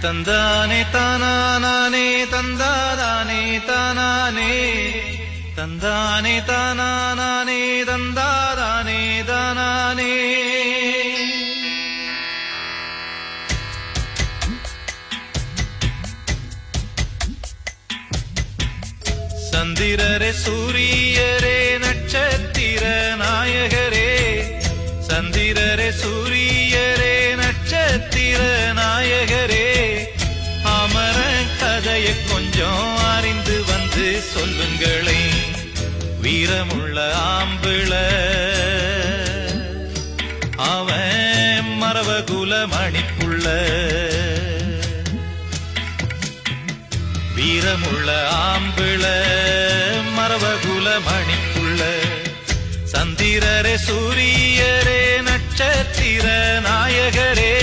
தந்தானே தானானே தந்தாதானே தானானே தந்தானே தானானே தந்தாதானே தானானே. சந்திரரே சூரியரே நட்சத்திர நாயகரே, சந்திரரே சூரியரே நட்சத்திர நாயகரே, அமர கதையை கொஞ்சம் அறிந்து வந்து சொல்லுங்களே. வீரமுள்ள ஆம்பிள அவன் மரவகுல மணிப்புள்ள, வீரமுள்ள ஆம்பிள மரவகுல மணிப்புள்ள, சந்திரரே சூரியரே நட்சத்திர நாயகரே,